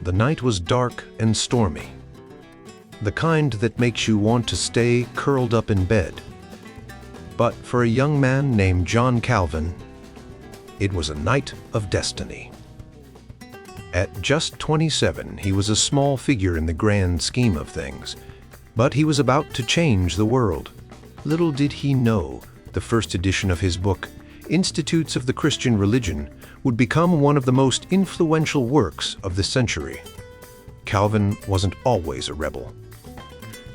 The night was dark and stormy, the kind that makes you want to stay curled up in bed. But for a young man named John Calvin, it was a night of destiny. At just 27, he was a small figure in the grand scheme of things, but he was about to change the world. Little did he know, the first edition of his book, Institutes of the Christian Religion, would become one of the most influential works of the century. Calvin wasn't always a rebel.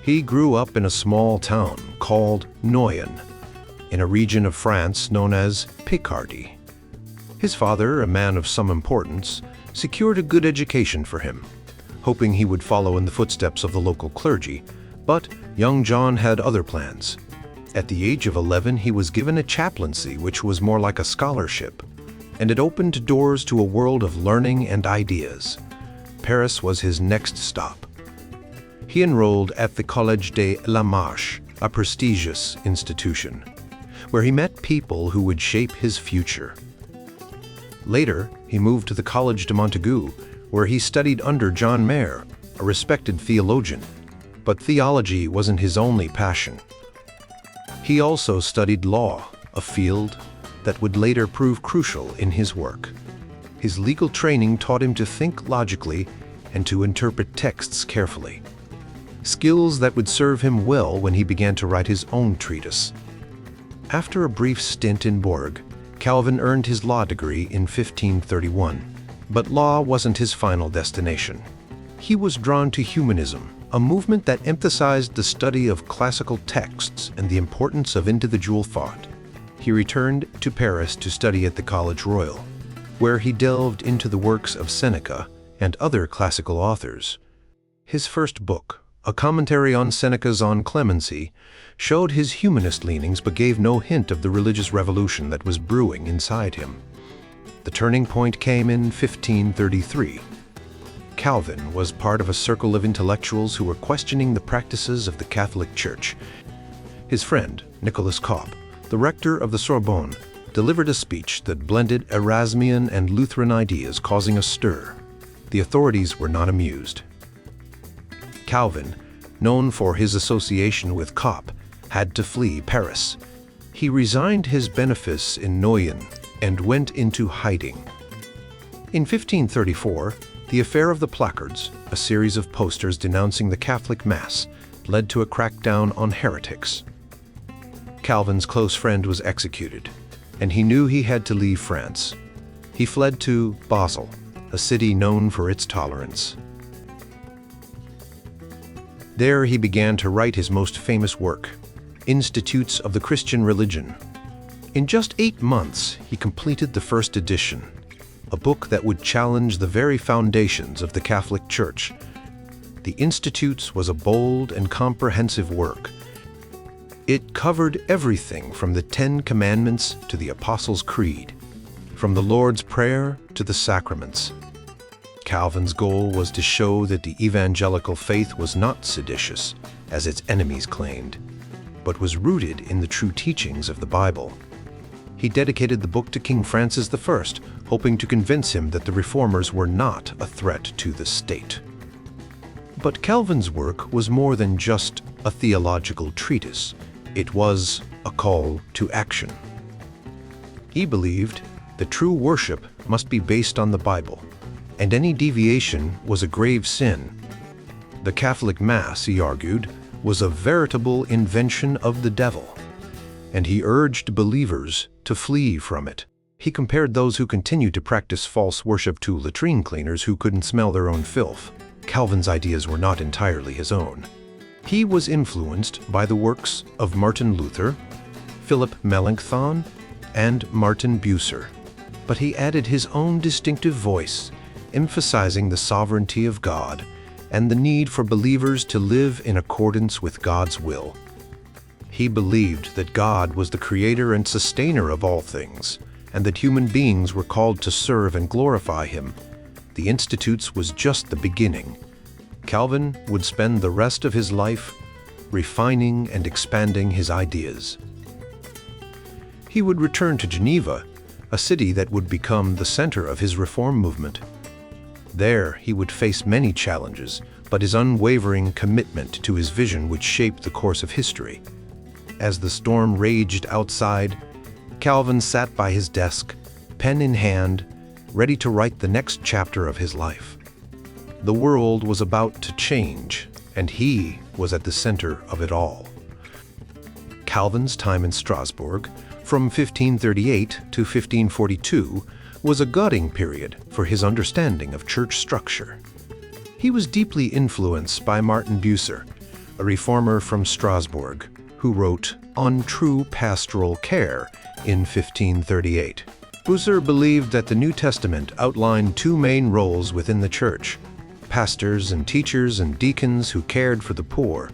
He grew up in a small town called Noyon, in a region of France known as Picardy. His father, a man of some importance, secured a good education for him, hoping he would follow in the footsteps of the local clergy, but young John had other plans. At the age of 11, he was given a chaplaincy which was more like a scholarship, and it opened doors to a world of learning and ideas. Paris was his next stop. He enrolled at the Collège de la Marche, a prestigious institution, where he met people who would shape his future. Later, he moved to the Collège de Montaigu, where he studied under John Mayer, a respected theologian. But theology wasn't his only passion. He also studied law, a field that would later prove crucial in his work. His legal training taught him to think logically and to interpret texts carefully, skills that would serve him well when he began to write his own treatise. After a brief stint in Bourges, Calvin earned his law degree in 1531, but law wasn't his final destination. He was drawn to humanism, a movement that emphasized the study of classical texts and the importance of individual thought. He returned to Paris to study at the Collège Royal, where he delved into the works of Seneca and other classical authors. His first book, a commentary on Seneca's On Clemency, showed his humanist leanings but gave no hint of the religious revolution that was brewing inside him. The turning point came in 1533. Calvin was part of a circle of intellectuals who were questioning the practices of the Catholic Church. His friend, Nicolas Cop, the rector of the Sorbonne, delivered a speech that blended Erasmian and Lutheran ideas, causing a stir. The authorities were not amused. Calvin, known for his association with Cop, had to flee Paris. He resigned his benefice in Noyon and went into hiding. In 1534, the affair of the placards, a series of posters denouncing the Catholic Mass, led to a crackdown on heretics. Calvin's close friend was executed, and he knew he had to leave France. He fled to Basel, a city known for its tolerance. There he began to write his most famous work, Institutes of the Christian Religion. In just 8 months, he completed the first edition, a book that would challenge the very foundations of the Catholic Church. The Institutes was a bold and comprehensive work. It covered everything from the 10 Commandments to the Apostles' Creed, from the Lord's Prayer to the sacraments. Calvin's goal was to show that the evangelical faith was not seditious, as its enemies claimed, but was rooted in the true teachings of the Bible. He dedicated the book to King Francis I, hoping to convince him that the reformers were not a threat to the state. But Calvin's work was more than just a theological treatise. It was a call to action. He believed that true worship must be based on the Bible, and any deviation was a grave sin. The Catholic Mass, he argued, was a veritable invention of the devil, and he urged believers to flee from it. He compared those who continued to practice false worship to latrine cleaners who couldn't smell their own filth. Calvin's ideas were not entirely his own. He was influenced by the works of Martin Luther, Philip Melanchthon, and Martin Bucer, but he added his own distinctive voice, emphasizing the sovereignty of God and the need for believers to live in accordance with God's will. He believed that God was the creator and sustainer of all things, and that human beings were called to serve and glorify Him. The Institutes was just the beginning. Calvin would spend the rest of his life refining and expanding his ideas. He would return to Geneva, a city that would become the center of his reform movement. There, he would face many challenges, but his unwavering commitment to his vision would shape the course of history. As the storm raged outside, Calvin sat by his desk, pen in hand, ready to write the next chapter of his life. The world was about to change, and he was at the center of it all. Calvin's time in Strasbourg, from 1538 to 1542, was a gutting period for his understanding of church structure. He was deeply influenced by Martin Bucer, a reformer from Strasbourg, who wrote On True Pastoral Care in 1538. Bucer believed that the New Testament outlined two main roles within the church: pastors and teachers and deacons who cared for the poor.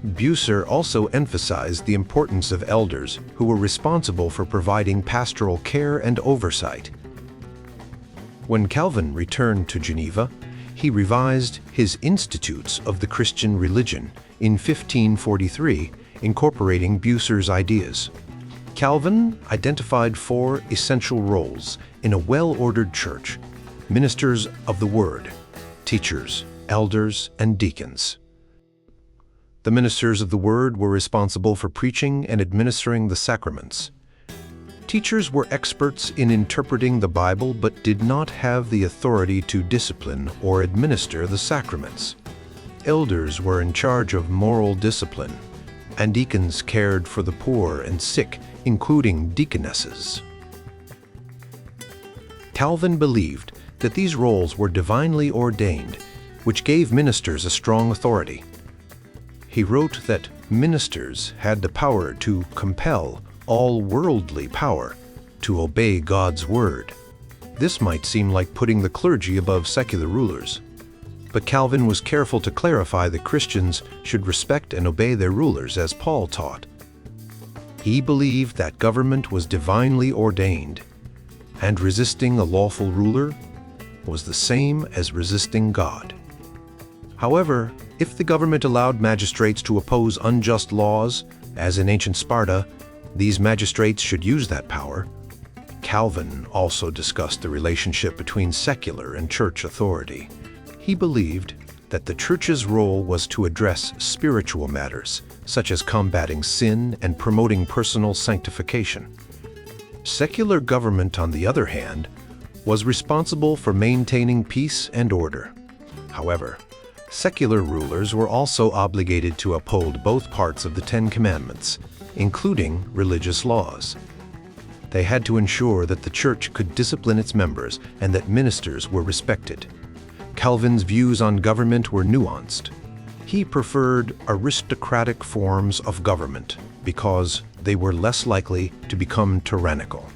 Bucer also emphasized the importance of elders who were responsible for providing pastoral care and oversight. When Calvin returned to Geneva, he revised his Institutes of the Christian Religion in 1543, incorporating Bucer's ideas. Calvin identified four essential roles in a well-ordered church: ministers of the Word, teachers, elders, and deacons. The ministers of the Word were responsible for preaching and administering the sacraments. Teachers were experts in interpreting the Bible but did not have the authority to discipline or administer the sacraments. Elders were in charge of moral discipline, and deacons cared for the poor and sick, including deaconesses. Calvin believed that these roles were divinely ordained, which gave ministers a strong authority. He wrote that ministers had the power to compel all worldly power to obey God's word. This might seem like putting the clergy above secular rulers, but Calvin was careful to clarify that Christians should respect and obey their rulers, as Paul taught. He believed that government was divinely ordained, and resisting a lawful ruler was the same as resisting God. However, if the government allowed magistrates to oppose unjust laws, as in ancient Sparta, these magistrates should use that power. Calvin also discussed the relationship between secular and church authority. He believed that the church's role was to address spiritual matters, such as combating sin and promoting personal sanctification. Secular government, on the other hand, was responsible for maintaining peace and order. However, secular rulers were also obligated to uphold both parts of the Ten Commandments, including religious laws. They had to ensure that the church could discipline its members and that ministers were respected. Calvin's views on government were nuanced. He preferred aristocratic forms of government because they were less likely to become tyrannical.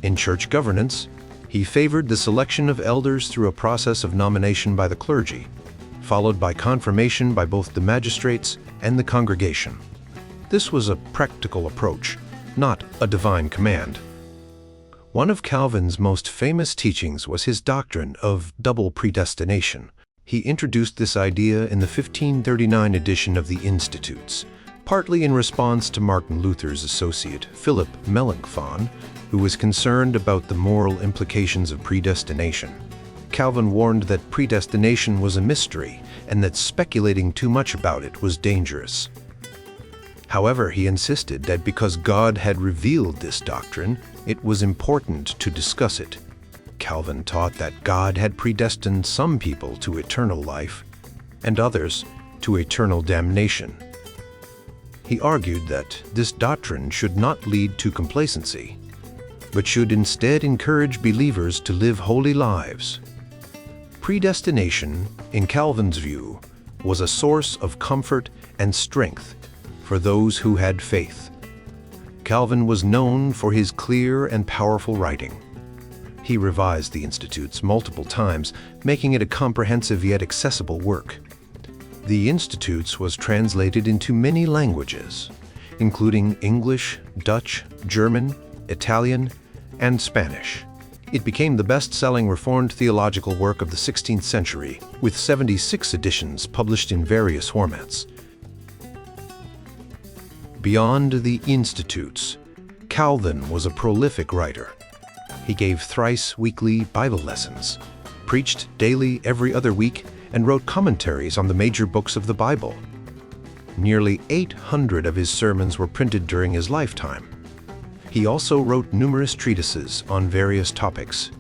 In church governance, he favored the selection of elders through a process of nomination by the clergy, followed by confirmation by both the magistrates and the congregation. This was a practical approach, not a divine command. One of Calvin's most famous teachings was his doctrine of double predestination. He introduced this idea in the 1539 edition of the Institutes, partly in response to Martin Luther's associate, Philip Melanchthon, who was concerned about the moral implications of predestination. Calvin warned that predestination was a mystery and that speculating too much about it was dangerous. However, he insisted that because God had revealed this doctrine, it was important to discuss it. Calvin taught that God had predestined some people to eternal life and others to eternal damnation. He argued that this doctrine should not lead to complacency, but should instead encourage believers to live holy lives. Predestination, in Calvin's view, was a source of comfort and strength for those who had faith. Calvin was known for his clear and powerful writing. He revised the Institutes multiple times, making it a comprehensive yet accessible work. The Institutes was translated into many languages, including English, Dutch, German, Italian, and Spanish. It became the best-selling Reformed theological work of the 16th century, with 76 editions published in various formats. Beyond the Institutes, Calvin was a prolific writer. He gave thrice-weekly Bible lessons, preached daily every other week, and wrote commentaries on the major books of the Bible. Nearly 800 of his sermons were printed during his lifetime. He also wrote numerous treatises on various topics,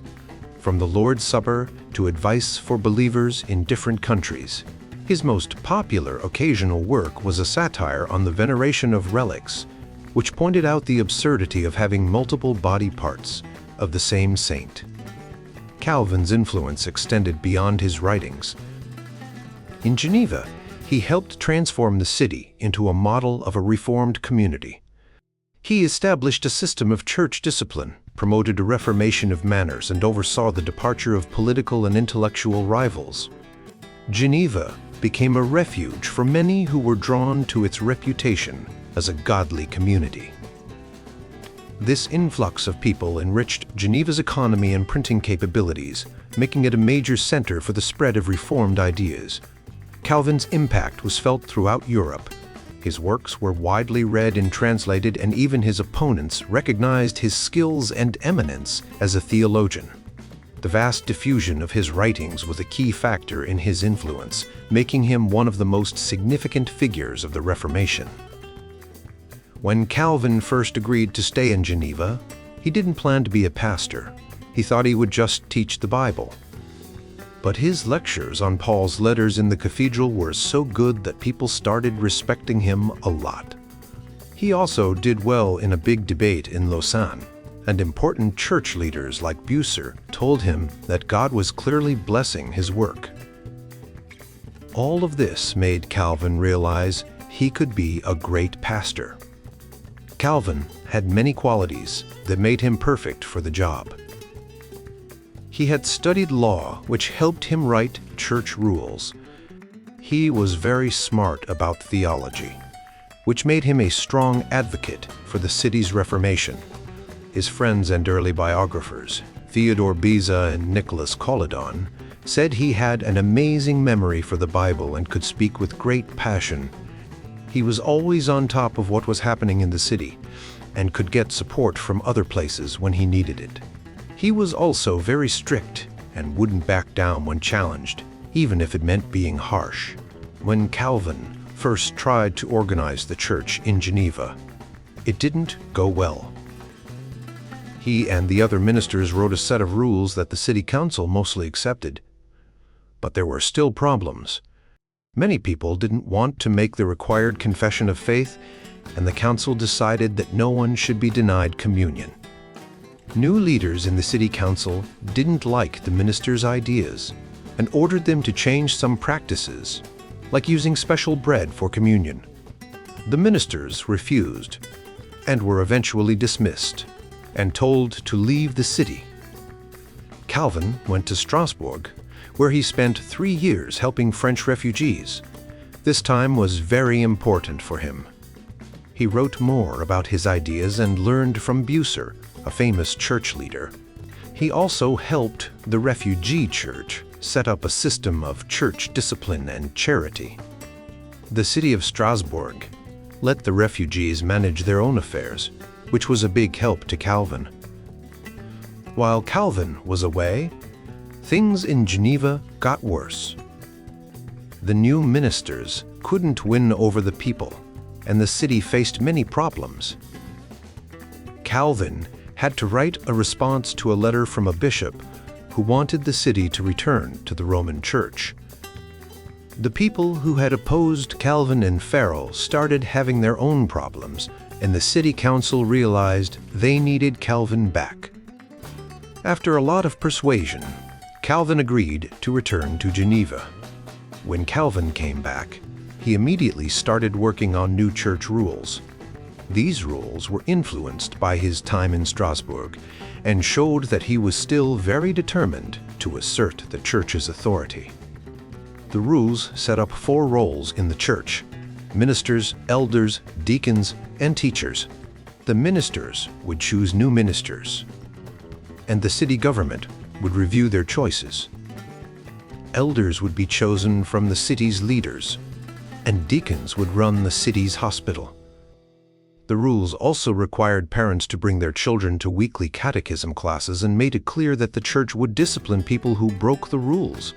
from the Lord's Supper to advice for believers in different countries. His most popular occasional work was a satire on the veneration of relics, which pointed out the absurdity of having multiple body parts of the same saint. Calvin's influence extended beyond his writings. In Geneva, he helped transform the city into a model of a reformed community. He established a system of church discipline, promoted a reformation of manners, and oversaw the departure of political and intellectual rivals. Geneva became a refuge for many who were drawn to its reputation as a godly community. This influx of people enriched Geneva's economy and printing capabilities, making it a major center for the spread of Reformed ideas. Calvin's impact was felt throughout Europe. His works were widely read and translated, and even his opponents recognized his skills and eminence as a theologian. The vast diffusion of his writings was a key factor in his influence, making him one of the most significant figures of the Reformation. When Calvin first agreed to stay in Geneva, he didn't plan to be a pastor. He thought he would just teach the Bible. But his lectures on Paul's letters in the cathedral were so good that people started respecting him a lot. He also did well in a big debate in Lausanne, and important church leaders like Bucer told him that God was clearly blessing his work. All of this made Calvin realize he could be a great pastor. Calvin had many qualities that made him perfect for the job. He had studied law, which helped him write church rules. He was very smart about theology, which made him a strong advocate for the city's reformation. His friends and early biographers, Theodore Beza and Nicholas Colladon, said he had an amazing memory for the Bible and could speak with great passion. He was always on top of what was happening in the city and could get support from other places when he needed it. He was also very strict and wouldn't back down when challenged, even if it meant being harsh. When Calvin first tried to organize the church in Geneva, it didn't go well. He and the other ministers wrote a set of rules that the city council mostly accepted. But there were still problems. Many people didn't want to make the required confession of faith, and the council decided that no one should be denied communion. New leaders in the city council didn't like the ministers' ideas and ordered them to change some practices, like using special bread for communion. The ministers refused and were eventually dismissed and told to leave the city. Calvin went to Strasbourg, where he spent 3 years helping French refugees. This time was very important for him. He wrote more about his ideas and learned from Bucer, a famous church leader. He also helped the refugee church set up a system of church discipline and charity. The city of Strasbourg let the refugees manage their own affairs, which was a big help to Calvin. While Calvin was away, things in Geneva got worse. The new ministers couldn't win over the people, and the city faced many problems. Calvin had to write a response to a letter from a bishop who wanted the city to return to the Roman Church. The people who had opposed Calvin and Farel started having their own problems, and the city council realized they needed Calvin back. After a lot of persuasion, Calvin agreed to return to Geneva. When Calvin came back, he immediately started working on new church rules. These rules were influenced by his time in Strasbourg and showed that he was still very determined to assert the church's authority. The rules set up 4 roles in the church: ministers, elders, deacons, and teachers. The ministers would choose new ministers, and the city government would review their choices. Elders would be chosen from the city's leaders, and deacons would run the city's hospital. The rules also required parents to bring their children to weekly catechism classes and made it clear that the church would discipline people who broke the rules.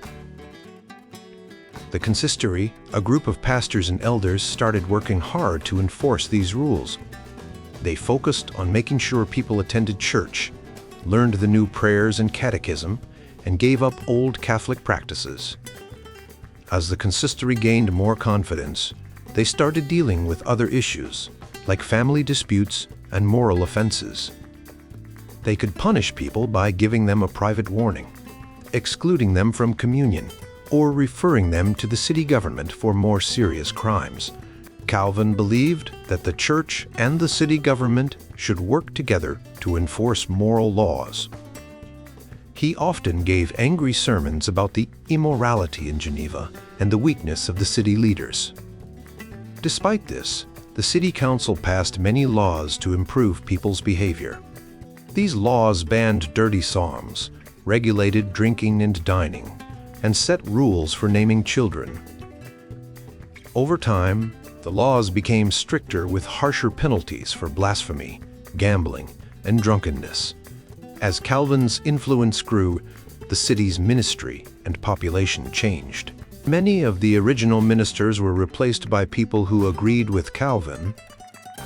The consistory, a group of pastors and elders, started working hard to enforce these rules. They focused on making sure people attended church, learned the new prayers and catechism, and gave up old Catholic practices. As the consistory gained more confidence, they started dealing with other issues, like family disputes and moral offenses. They could punish people by giving them a private warning, excluding them from communion, or referring them to the city government for more serious crimes. Calvin believed that the church and the city government should work together to enforce moral laws. He often gave angry sermons about the immorality in Geneva and the weakness of the city leaders. Despite this, the city council passed many laws to improve people's behavior. These laws banned dirty psalms, regulated drinking and dining, and set rules for naming children. Over time, the laws became stricter with harsher penalties for blasphemy, gambling, and drunkenness. As Calvin's influence grew, the city's ministry and population changed. Many of the original ministers were replaced by people who agreed with Calvin.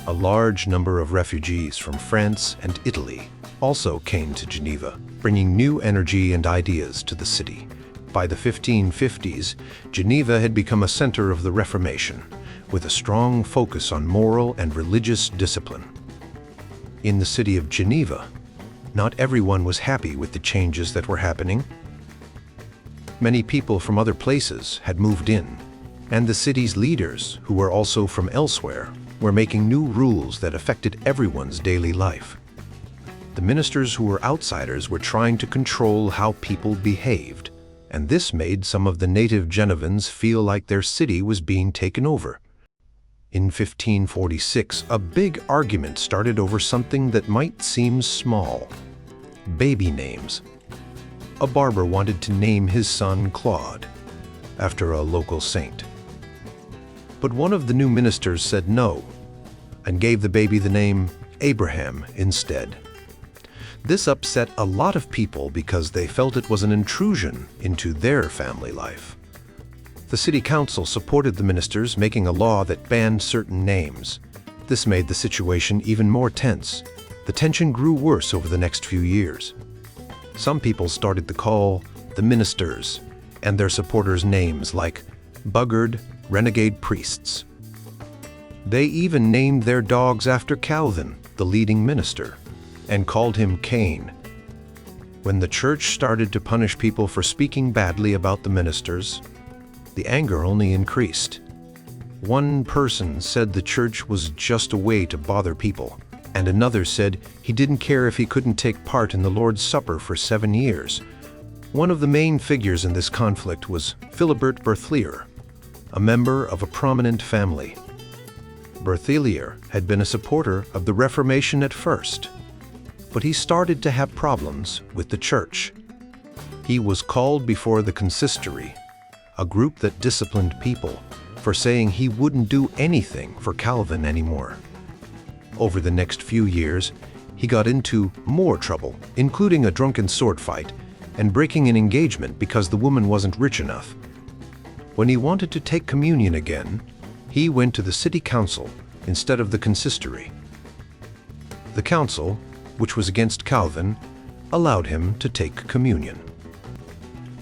A large number of refugees from France and Italy also came to Geneva, bringing new energy and ideas to the city. By the 1550s, Geneva had become a center of the Reformation, with a strong focus on moral and religious discipline. In the city of Geneva, not everyone was happy with the changes that were happening. Many people from other places had moved in, and the city's leaders, who were also from elsewhere, were making new rules that affected everyone's daily life. The ministers who were outsiders were trying to control how people behaved, and this made some of the native Genevans feel like their city was being taken over. In 1546, a big argument started over something that might seem small: baby names. A barber wanted to name his son Claude, after a local saint. But one of the new ministers said no, and gave the baby the name Abraham instead. This upset a lot of people because they felt it was an intrusion into their family life. The city council supported the ministers, making a law that banned certain names. This made the situation even more tense. The tension grew worse over the next few years. Some people started to call the ministers and their supporters names like buggered, renegade priests. They even named their dogs after Calvin, the leading minister, and called him Cain. When the church started to punish people for speaking badly about the ministers, the anger only increased. One person said the church was just a way to bother people, and another said he didn't care if he couldn't take part in the Lord's Supper for 7 years. One of the main figures in this conflict was Philibert Berthelier, a member of a prominent family. Berthelier had been a supporter of the Reformation at first, but he started to have problems with the church. He was called before the consistory, a group that disciplined people, for saying he wouldn't do anything for Calvin anymore. Over the next few years, he got into more trouble, including a drunken sword fight and breaking an engagement because the woman wasn't rich enough. When he wanted to take communion again, he went to the city council instead of the consistory. The council, which was against Calvin, allowed him to take communion.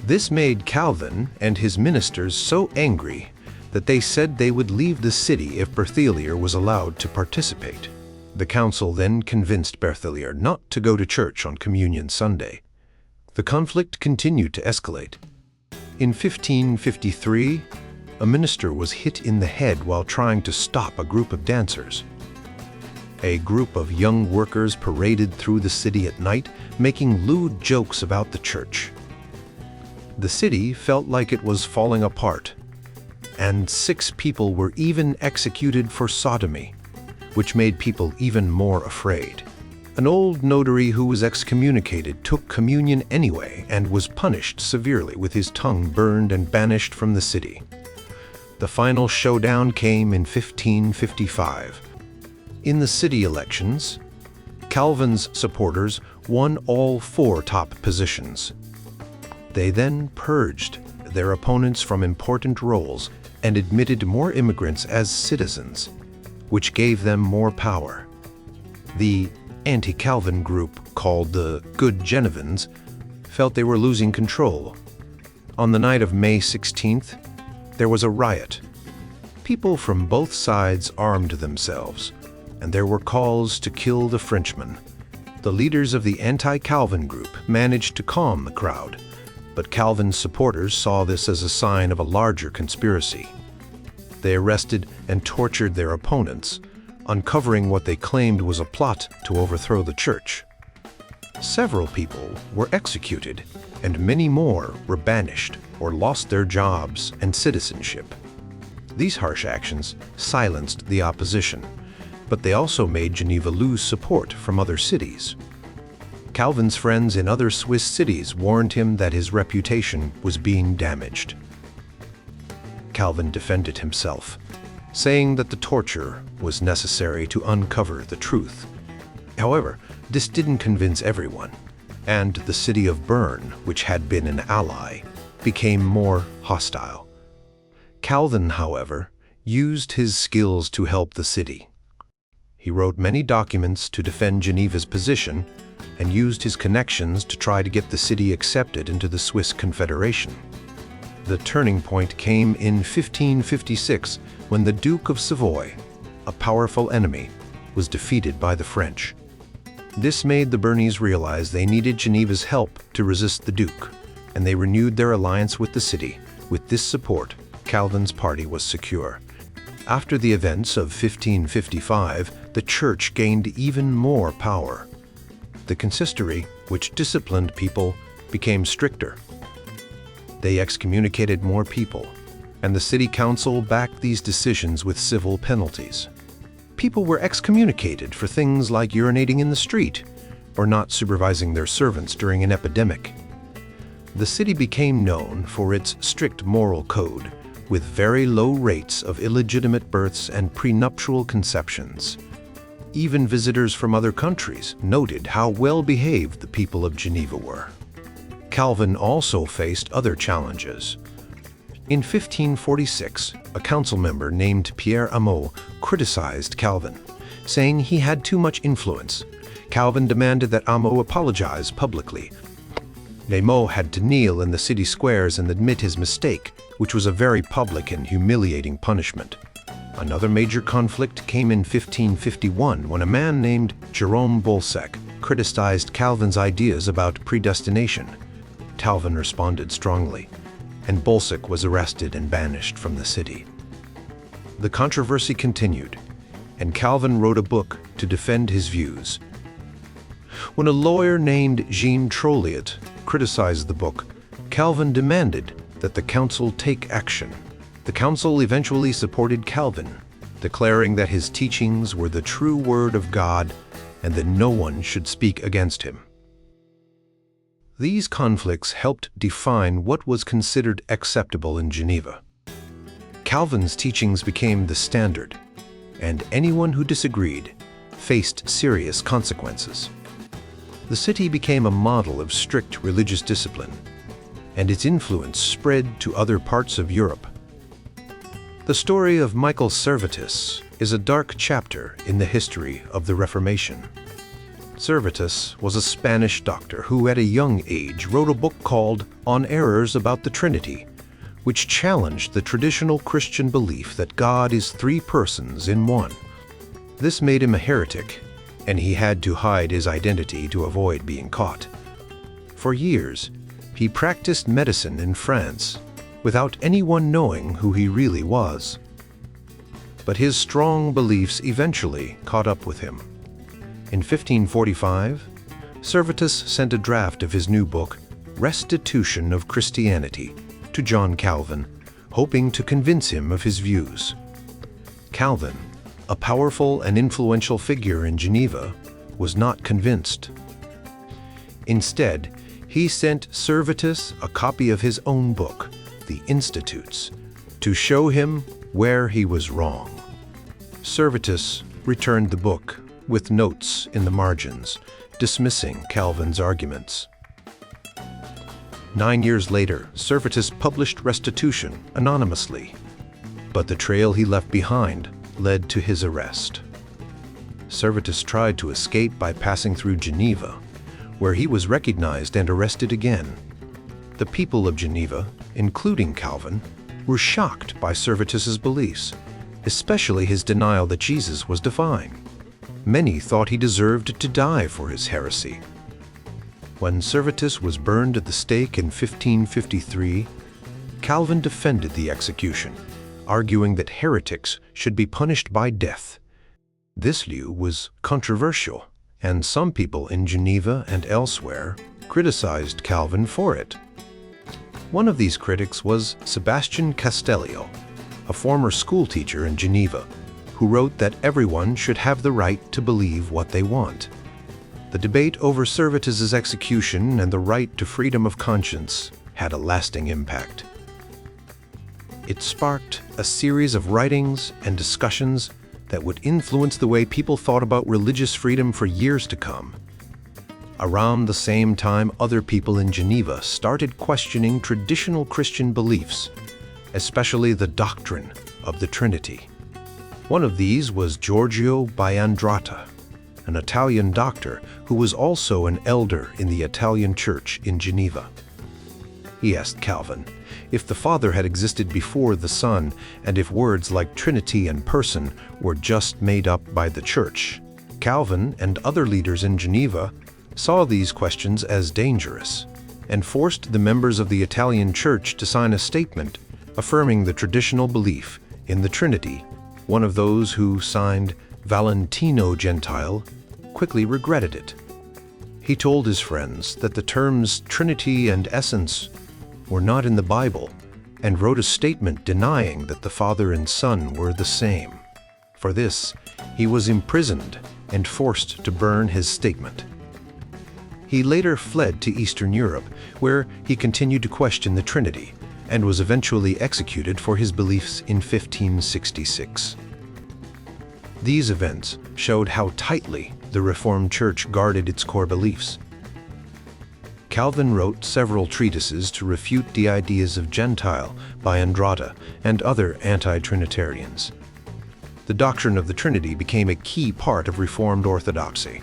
This made Calvin and his ministers so angry that they said they would leave the city if Berthelier was allowed to participate. The council then convinced Berthelier not to go to church on Communion Sunday. The conflict continued to escalate. In 1553, a minister was hit in the head while trying to stop a group of dancers. A group of young workers paraded through the city at night, making lewd jokes about the church. The city felt like it was falling apart, and 6 people were even executed for sodomy, which made people even more afraid. An old notary who was excommunicated took communion anyway and was punished severely with his tongue burned and banished from the city. The final showdown came in 1555. In the city elections, Calvin's supporters won all 4 top positions. They then purged their opponents from important roles and admitted more immigrants as citizens, which gave them more power. The anti-Calvin group, called the Good Genevans, felt they were losing control. On the night of May 16th, there was a riot. People from both sides armed themselves, and there were calls to kill the Frenchman. The leaders of the anti-Calvin group managed to calm the crowd, but Calvin's supporters saw this as a sign of a larger conspiracy. They arrested and tortured their opponents, uncovering what they claimed was a plot to overthrow the church. Several people were executed, and many more were banished or lost their jobs and citizenship. These harsh actions silenced the opposition, but they also made Geneva lose support from other cities. Calvin's friends in other Swiss cities warned him that his reputation was being damaged. Calvin defended himself, saying that the torture was necessary to uncover the truth. However, this didn't convince everyone, and the city of Bern, which had been an ally, became more hostile. Calvin, however, used his skills to help the city. He wrote many documents to defend Geneva's position and used his connections to try to get the city accepted into the Swiss Confederation. The turning point came in 1556 when the Duke of Savoy, a powerful enemy, was defeated by the French. This made the Bernese realize they needed Geneva's help to resist the Duke, and they renewed their alliance with the city. With this support, Calvin's party was secure. After the events of 1555, the Church gained even more power. The consistory, which disciplined people, became stricter. They excommunicated more people, and the city council backed these decisions with civil penalties. People were excommunicated for things like urinating in the street or not supervising their servants during an epidemic. The city became known for its strict moral code, with very low rates of illegitimate births and prenuptial conceptions. Even visitors from other countries noted how well-behaved the people of Geneva were. Calvin also faced other challenges. In 1546, a council member named Pierre Ameau criticized Calvin, saying he had too much influence. Calvin demanded that Ameau apologize publicly. Ameau had to kneel in the city squares and admit his mistake, which was a very public and humiliating punishment. Another major conflict came in 1551 when a man named Jerome Bucer criticized Calvin's ideas about predestination. Calvin responded strongly, and Bucer was arrested and banished from the city. The controversy continued, and Calvin wrote a book to defend his views. When a lawyer named Jean Trolliot criticized the book, Calvin demanded that the council take action. The council eventually supported Calvin, declaring that his teachings were the true word of God and that no one should speak against him. These conflicts helped define what was considered acceptable in Geneva. Calvin's teachings became the standard, and anyone who disagreed faced serious consequences. The city became a model of strict religious discipline, and its influence spread to other parts of Europe. The story of Michael Servetus is a dark chapter in the history of the Reformation. Servetus was a Spanish doctor who at a young age wrote a book called On Errors About the Trinity, which challenged the traditional Christian belief that God is 3 persons in one. This made him a heretic, and he had to hide his identity to avoid being caught. For years, he practiced medicine in France without anyone knowing who he really was. But his strong beliefs eventually caught up with him. In 1545, Servetus sent a draft of his new book, Restitution of Christianity, to John Calvin, hoping to convince him of his views. Calvin, a powerful and influential figure in Geneva, was not convinced. Instead, he sent Servetus a copy of his own book, The Institutes, to show him where he was wrong. Servetus returned the book with notes in the margins, dismissing Calvin's arguments. 9 years later, Servetus published Restitution anonymously, but the trail he left behind led to his arrest. Servetus tried to escape by passing through Geneva, where he was recognized and arrested again. The people of Geneva, including Calvin, were shocked by Servetus's beliefs, especially his denial that Jesus was divine. Many thought he deserved to die for his heresy. When Servetus was burned at the stake in 1553, Calvin defended the execution, arguing that heretics should be punished by death. This view was controversial, and some people in Geneva and elsewhere criticized Calvin for it. One of these critics was Sebastian Castellio, a former schoolteacher in Geneva, who wrote that everyone should have the right to believe what they want. The debate over Servetus's execution and the right to freedom of conscience had a lasting impact. It sparked a series of writings and discussions that would influence the way people thought about religious freedom for years to come. Around the same time, other people in Geneva started questioning traditional Christian beliefs, especially the doctrine of the Trinity. One of these was Giorgio Biandrata, an Italian doctor who was also an elder in the Italian church in Geneva. He asked Calvin if the Father had existed before the Son, and if words like Trinity and person were just made up by the Church. Calvin and other leaders in Geneva saw these questions as dangerous and forced the members of the Italian Church to sign a statement affirming the traditional belief in the Trinity. One of those who signed, Valentino Gentile, quickly regretted it. He told his friends that the terms Trinity and essence were not in the Bible, and wrote a statement denying that the Father and Son were the same. For this, he was imprisoned and forced to burn his statement. He later fled to Eastern Europe, where he continued to question the Trinity, and was eventually executed for his beliefs in 1566. These events showed how tightly the Reformed Church guarded its core beliefs. Calvin wrote several treatises to refute the ideas of Gentile, Biandrata, and other anti-Trinitarians. The doctrine of the Trinity became a key part of Reformed orthodoxy,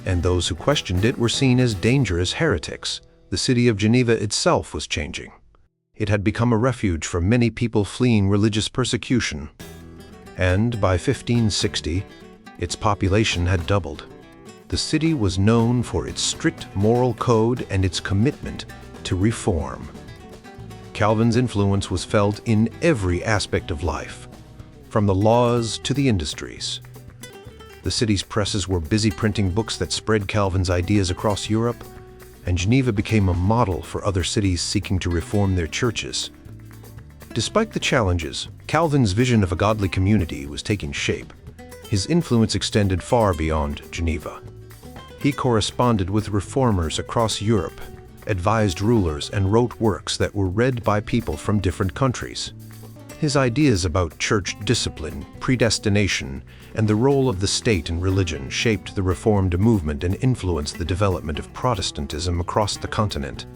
and those who questioned it were seen as dangerous heretics. The city of Geneva itself was changing. It had become a refuge for many people fleeing religious persecution, and by 1560, its population had doubled. The city was known for its strict moral code and its commitment to reform. Calvin's influence was felt in every aspect of life, from the laws to the industries. The city's presses were busy printing books that spread Calvin's ideas across Europe, and Geneva became a model for other cities seeking to reform their churches. Despite the challenges, Calvin's vision of a godly community was taking shape. His influence extended far beyond Geneva. He corresponded with reformers across Europe, advised rulers, and wrote works that were read by people from different countries. His ideas about church discipline, predestination, and the role of the state in religion shaped the Reformed movement and influenced the development of Protestantism across the continent.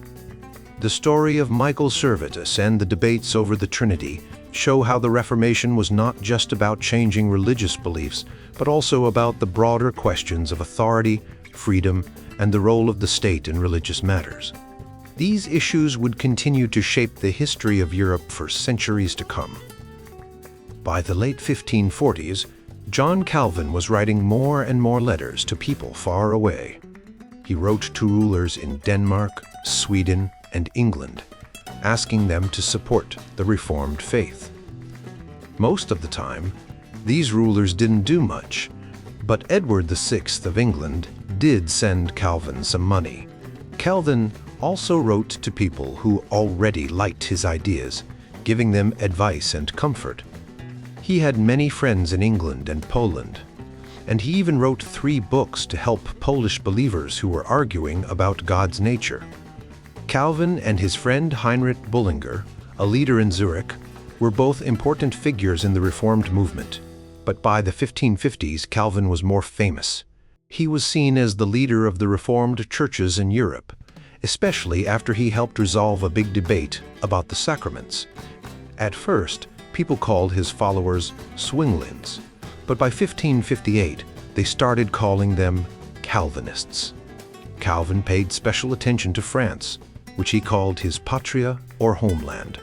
The story of Michael Servetus and the debates over the Trinity show how the Reformation was not just about changing religious beliefs, but also about the broader questions of authority, freedom, and the role of the state in religious matters. These issues would continue to shape the history of Europe for centuries to come. By the late 1540s, John Calvin was writing more and more letters to people far away. He wrote to rulers in Denmark, Sweden, and England, asking them to support the Reformed faith. Most of the time, these rulers didn't do much, but Edward VI of England did send Calvin some money. Calvin also wrote to people who already liked his ideas, giving them advice and comfort. He had many friends in England and Poland, and he even wrote 3 books to help Polish believers who were arguing about God's nature. Calvin and his friend Heinrich Bullinger, a leader in Zurich, were both important figures in the Reformed movement. But by the 1550s, Calvin was more famous. He was seen as the leader of the Reformed churches in Europe, especially after he helped resolve a big debate about the sacraments. At first, people called his followers Zwinglings, but by 1558, they started calling them Calvinists. Calvin paid special attention to France, which he called his patria or homeland.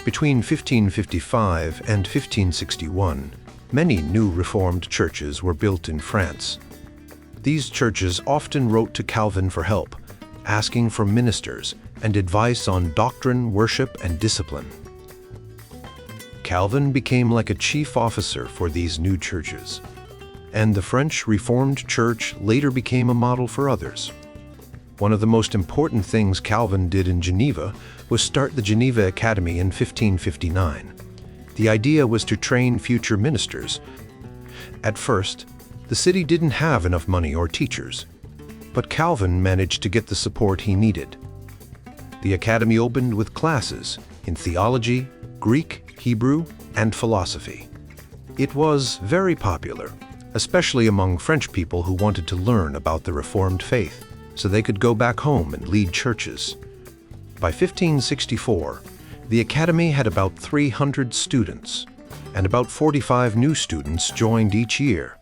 Between 1555 and 1561, many new Reformed churches were built in France. These churches often wrote to Calvin for help, asking for ministers and advice on doctrine, worship, and discipline. Calvin became like a chief officer for these new churches, and the French Reformed Church later became a model for others. One of the most important things Calvin did in Geneva was start the Geneva Academy in 1559. The idea was to train future ministers. At first, the city didn't have enough money or teachers, but Calvin managed to get the support he needed. The academy opened with classes in theology, Greek, Hebrew, and philosophy. It was very popular, especially among French people who wanted to learn about the Reformed faith, so they could go back home and lead churches. By 1564, the academy had about 300 students, and about 45 new students joined each year.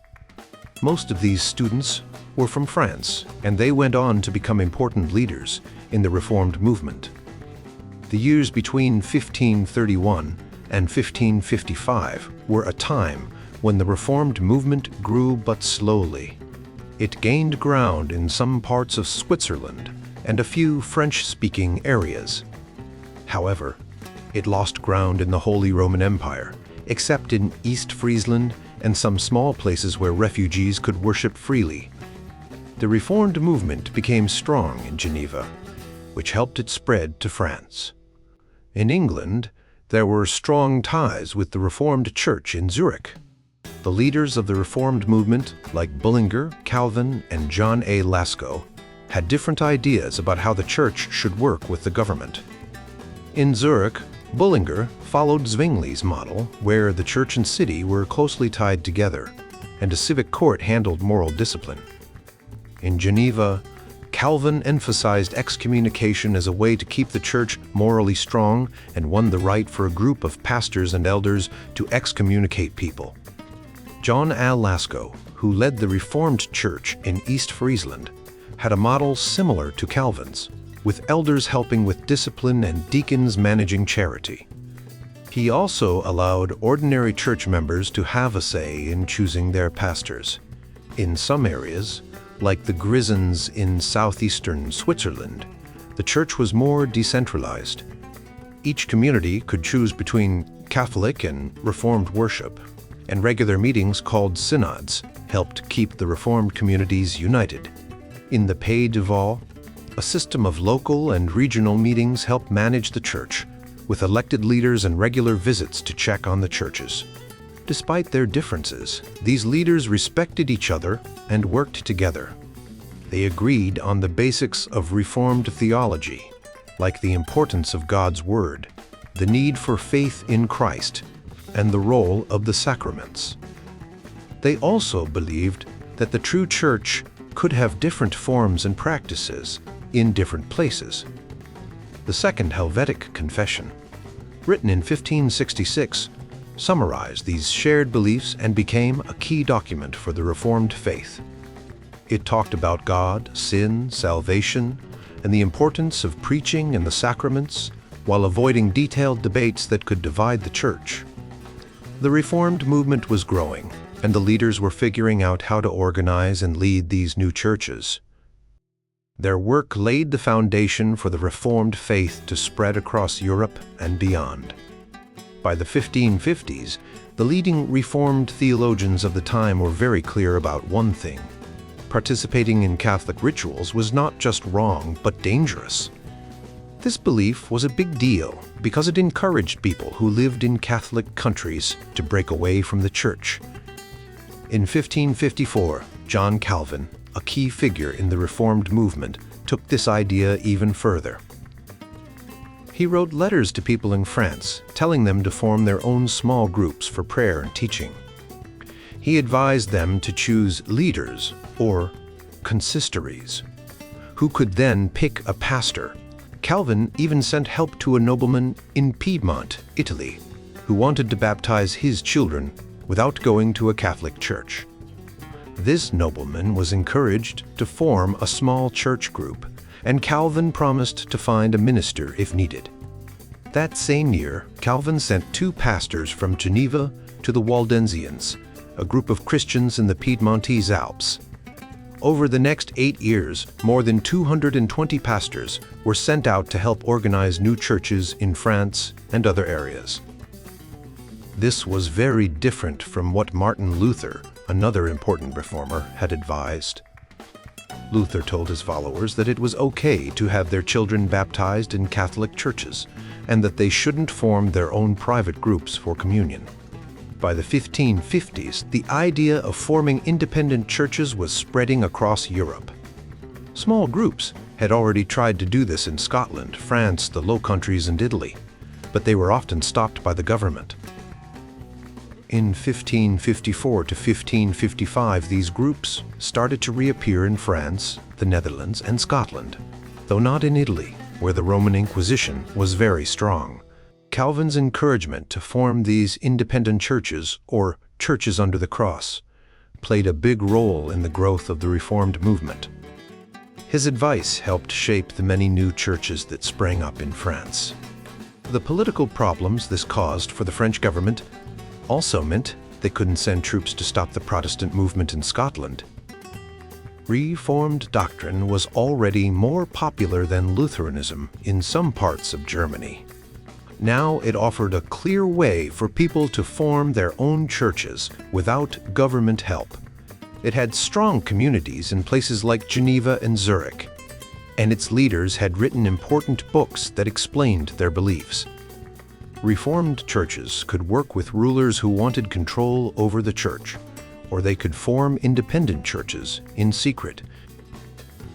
Most of these students were from France, and they went on to become important leaders in the Reformed movement. The years between 1531 and 1555 were a time when the Reformed movement grew but slowly. It gained ground in some parts of Switzerland and a few French-speaking areas. However, it lost ground in the Holy Roman Empire, except in East Friesland and some small places where refugees could worship freely. The Reformed movement became strong in Geneva, which helped it spread to France. In England, there were strong ties with the Reformed Church in Zurich. The leaders of the Reformed movement, like Bullinger, Calvin, and John A. Lasco, had different ideas about how the church should work with the government. In Zurich, Bullinger followed Zwingli's model, where the church and city were closely tied together, and a civic court handled moral discipline. In Geneva, Calvin emphasized excommunication as a way to keep the church morally strong and won the right for a group of pastors and elders to excommunicate people. John A. Lasco, who led the Reformed Church in East Friesland, had a model similar to Calvin's, with elders helping with discipline and deacons managing charity. He also allowed ordinary church members to have a say in choosing their pastors. In some areas, like the Grisons in southeastern Switzerland, the church was more decentralized. Each community could choose between Catholic and Reformed worship, and regular meetings called synods helped keep the Reformed communities united. In the Pays de Vaud, a system of local and regional meetings helped manage the church, with elected leaders and regular visits to check on the churches. Despite their differences, these leaders respected each other and worked together. They agreed on the basics of Reformed theology, like the importance of God's Word, the need for faith in Christ, and the role of the sacraments. They also believed that the true church could have different forms and practices in different places. The Second Helvetic Confession, written in 1566, summarized these shared beliefs and became a key document for the Reformed faith. It talked about God, sin, salvation, and the importance of preaching and the sacraments, while avoiding detailed debates that could divide the church. The Reformed movement was growing, and the leaders were figuring out how to organize and lead these new churches. Their work laid the foundation for the Reformed faith to spread across Europe and beyond. By the 1550s, the leading Reformed theologians of the time were very clear about one thing: participating in Catholic rituals was not just wrong, but dangerous. This belief was a big deal because it encouraged people who lived in Catholic countries to break away from the Church. In 1554, John Calvin, a key figure in the Reformed movement, took this idea even further. He wrote letters to people in France, telling them to form their own small groups for prayer and teaching. He advised them to choose leaders, or consistories, who could then pick a pastor. Calvin even sent help to a nobleman in Piedmont, Italy, who wanted to baptize his children without going to a Catholic church. This nobleman was encouraged to form a small church group, and Calvin promised to find a minister if needed. That same year, Calvin sent 2 pastors from Geneva to the Waldensians, a group of Christians in the Piedmontese Alps. Over the next 8 years, more than 220 pastors were sent out to help organize new churches in France and other areas. This was very different from what Martin Luther, another important reformer, had advised. Luther told his followers that it was okay to have their children baptized in Catholic churches, and that they shouldn't form their own private groups for communion. By the 1550s, the idea of forming independent churches was spreading across Europe. Small groups had already tried to do this in Scotland, France, the Low Countries, and Italy, but they were often stopped by the government. In 1554 to 1555, these groups started to reappear in France, the Netherlands, and Scotland, though not in Italy, where the Roman Inquisition was very strong. Calvin's encouragement to form these independent churches, or churches under the cross, played a big role in the growth of the Reformed movement. His advice helped shape the many new churches that sprang up in France. The political problems this caused for the French government also meant they couldn't send troops to stop the Protestant movement in Scotland. Reformed doctrine was already more popular than Lutheranism in some parts of Germany. Now it offered a clear way for people to form their own churches without government help. It had strong communities in places like Geneva and Zurich, and its leaders had written important books that explained their beliefs. Reformed churches could work with rulers who wanted control over the church, or they could form independent churches in secret.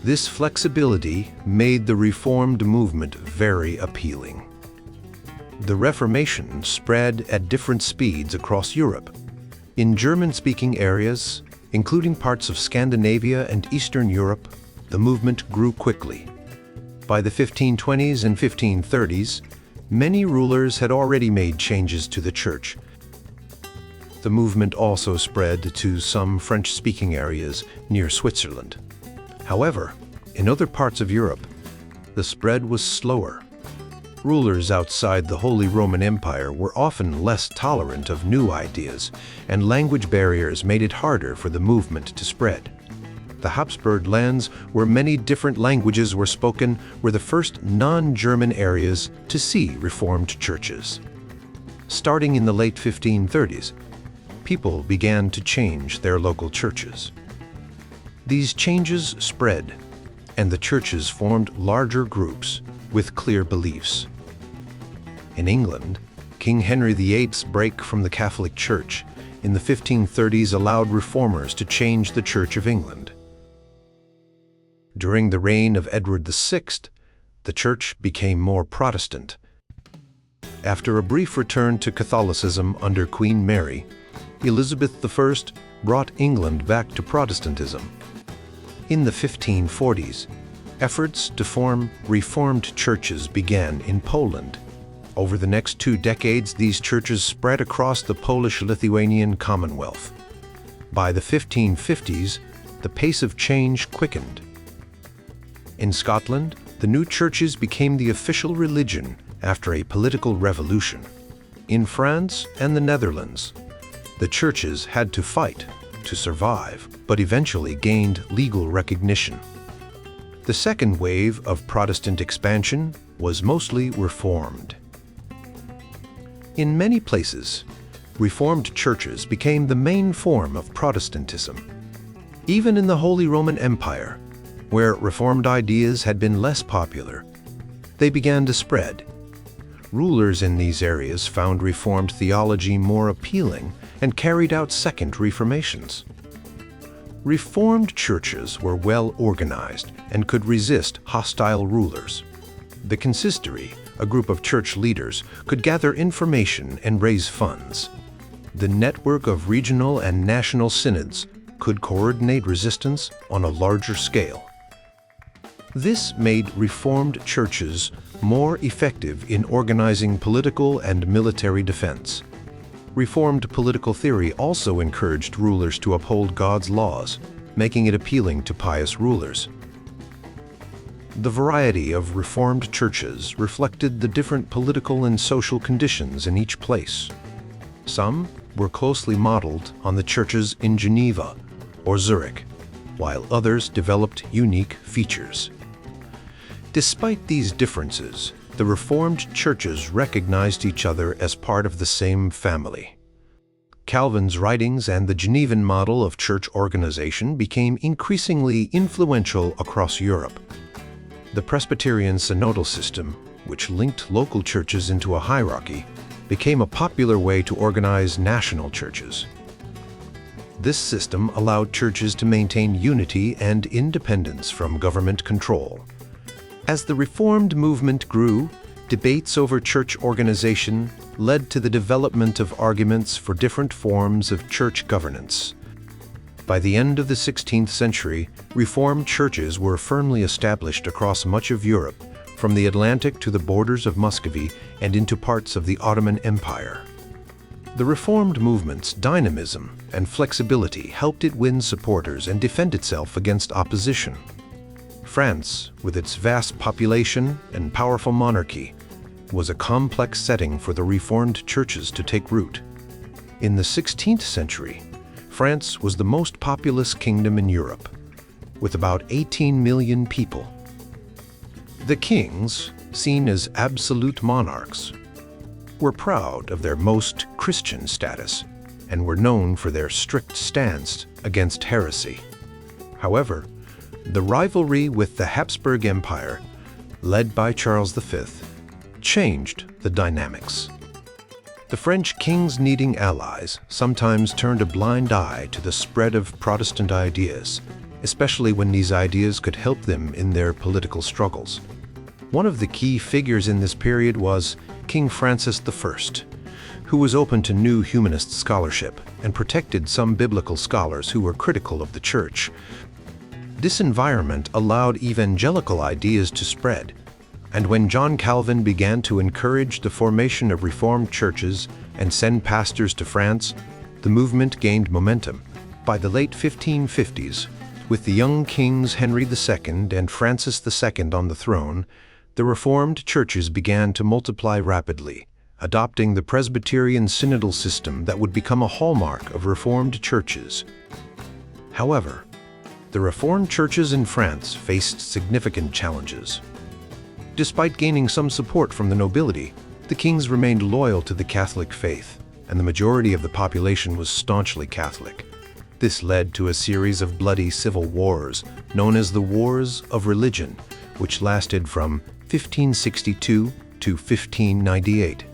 This flexibility made the Reformed movement very appealing. The Reformation spread at different speeds across Europe. In German-speaking areas, including parts of Scandinavia and Eastern Europe, the movement grew quickly. By the 1520s and 1530s, many rulers had already made changes to the church. The movement also spread to some French-speaking areas near Switzerland. However, in other parts of Europe, the spread was slower. Rulers outside the Holy Roman Empire were often less tolerant of new ideas, and language barriers made it harder for the movement to spread. The Habsburg lands, where many different languages were spoken, were the first non-German areas to see Reformed churches. Starting in the late 1530s, people began to change their local churches. These changes spread, and the churches formed larger groups with clear beliefs. In England, King Henry VIII's break from the Catholic Church in the 1530s allowed reformers to change the Church of England. During the reign of Edward VI, the Church became more Protestant. After a brief return to Catholicism under Queen Mary, Elizabeth I brought England back to Protestantism. In the 1540s, efforts to form Reformed churches began in Poland. Over the next 2 decades, these churches spread across the Polish-Lithuanian Commonwealth. By the 1550s, the pace of change quickened. In Scotland, the new churches became the official religion after a political revolution. In France and the Netherlands, the churches had to fight to survive, but eventually gained legal recognition. The second wave of Protestant expansion was mostly Reformed. In many places, Reformed churches became the main form of Protestantism. Even in the Holy Roman Empire, where Reformed ideas had been less popular, they began to spread. Rulers in these areas found Reformed theology more appealing and carried out second reformations. Reformed churches were well organized and could resist hostile rulers. The consistory, a group of church leaders, could gather information and raise funds. The network of regional and national synods could coordinate resistance on a larger scale. This made Reformed churches more effective in organizing political and military defense. Reformed political theory also encouraged rulers to uphold God's laws, making it appealing to pious rulers. The variety of Reformed churches reflected the different political and social conditions in each place. Some were closely modeled on the churches in Geneva or Zurich, while others developed unique features. Despite these differences, the Reformed churches recognized each other as part of the same family. Calvin's writings and the Genevan model of church organization became increasingly influential across Europe. The Presbyterian synodal system, which linked local churches into a hierarchy, became a popular way to organize national churches. This system allowed churches to maintain unity and independence from government control. As the Reformed movement grew, debates over church organization led to the development of arguments for different forms of church governance. By the end of the 16th century, Reformed churches were firmly established across much of Europe, from the Atlantic to the borders of Muscovy and into parts of the Ottoman Empire. The Reformed movement's dynamism and flexibility helped it win supporters and defend itself against opposition. France, with its vast population and powerful monarchy, was a complex setting for the Reformed churches to take root. In the 16th century, France was the most populous kingdom in Europe, with about 18 million people. The kings, seen as absolute monarchs, were proud of their most Christian status and were known for their strict stance against heresy. However, the rivalry with the Habsburg Empire, led by Charles V, changed the dynamics. The French kings, needing allies, sometimes turned a blind eye to the spread of Protestant ideas, especially when these ideas could help them in their political struggles. One of the key figures in this period was King Francis I, who was open to new humanist scholarship and protected some biblical scholars who were critical of the church. This environment allowed evangelical ideas to spread, and when John Calvin began to encourage the formation of Reformed churches and send pastors to France, the movement gained momentum. By the late 1550s, with the young kings Henry II and Francis II on the throne, the Reformed churches began to multiply rapidly, adopting the Presbyterian synodal system that would become a hallmark of Reformed churches. However, the Reformed churches in France faced significant challenges. Despite gaining some support from the nobility, the kings remained loyal to the Catholic faith, and the majority of the population was staunchly Catholic. This led to a series of bloody civil wars, known as the Wars of Religion, which lasted from 1562 to 1598.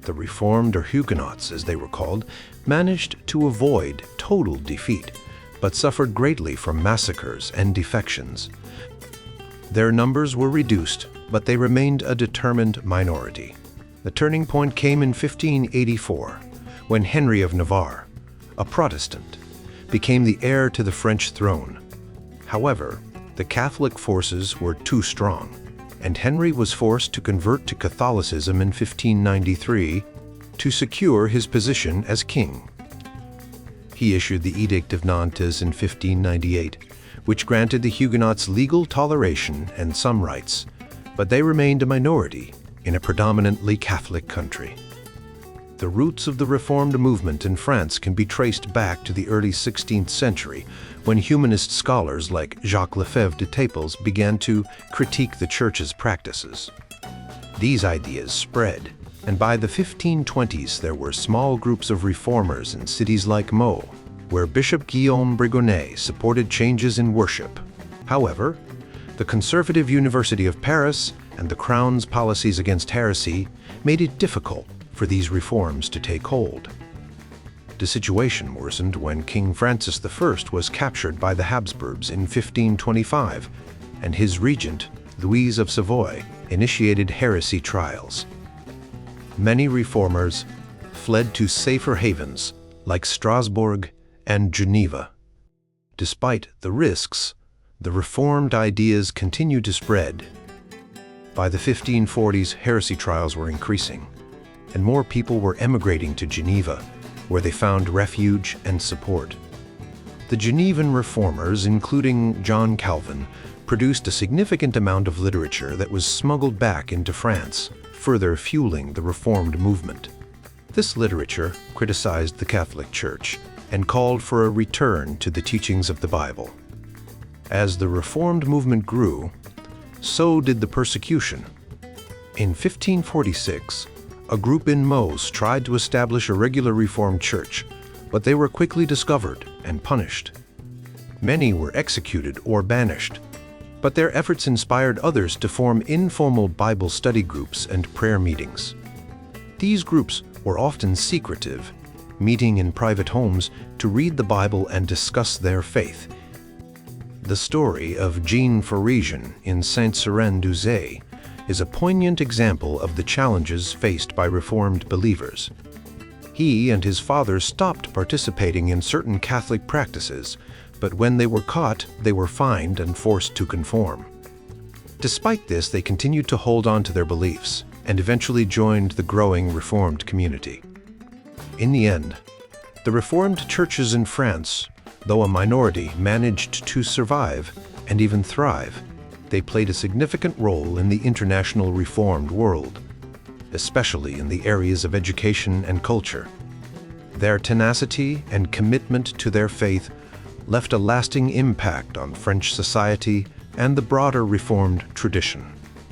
The Reformed, or Huguenots as they were called, managed to avoid total defeat, but suffered greatly from massacres and defections. Their numbers were reduced, but they remained a determined minority. The turning point came in 1584, when Henry of Navarre, a Protestant, became the heir to the French throne. However, the Catholic forces were too strong, and Henry was forced to convert to Catholicism in 1593 to secure his position as king. He issued the Edict of Nantes in 1598, which granted the Huguenots legal toleration and some rights, but they remained a minority in a predominantly Catholic country. The roots of the Reformed movement in France can be traced back to the early 16th century, when humanist scholars like Jacques Lefebvre d'Etaples began to critique the Church's practices. These ideas spread, and by the 1520s there were small groups of reformers in cities like Meaux, where Bishop Guillaume Brigonnet supported changes in worship. However, the conservative University of Paris and the Crown's policies against heresy made it difficult for these reforms to take hold. The situation worsened when King Francis I was captured by the Habsburgs in 1525, and his regent, Louise of Savoy, initiated heresy trials. Many reformers fled to safer havens like Strasbourg and Geneva. Despite the risks, the Reformed ideas continued to spread. By the 1540s, heresy trials were increasing, and more people were emigrating to Geneva, where they found refuge and support. The Genevan reformers, including John Calvin, produced a significant amount of literature that was smuggled back into France, further fueling the Reformed movement. This literature criticized the Catholic Church and called for a return to the teachings of the Bible. As the Reformed movement grew, so did the persecution. In 1546, a group in Meuse tried to establish a regular Reformed church, but they were quickly discovered and punished. Many were executed or banished, but their efforts inspired others to form informal Bible study groups and prayer meetings. These groups were often secretive, meeting in private homes to read the Bible and discuss their faith. The story of Jean Pharisian in Saint-Cyran-du-Zay is a poignant example of the challenges faced by Reformed believers. He and his father stopped participating in certain Catholic practices, but when they were caught, they were fined and forced to conform. Despite this, they continued to hold on to their beliefs and eventually joined the growing Reformed community. In the end, the Reformed churches in France, though a minority, managed to survive and even thrive. They played a significant role in the international Reformed world, especially in the areas of education and culture. Their tenacity and commitment to their faith left a lasting impact on French society and the broader Reformed tradition.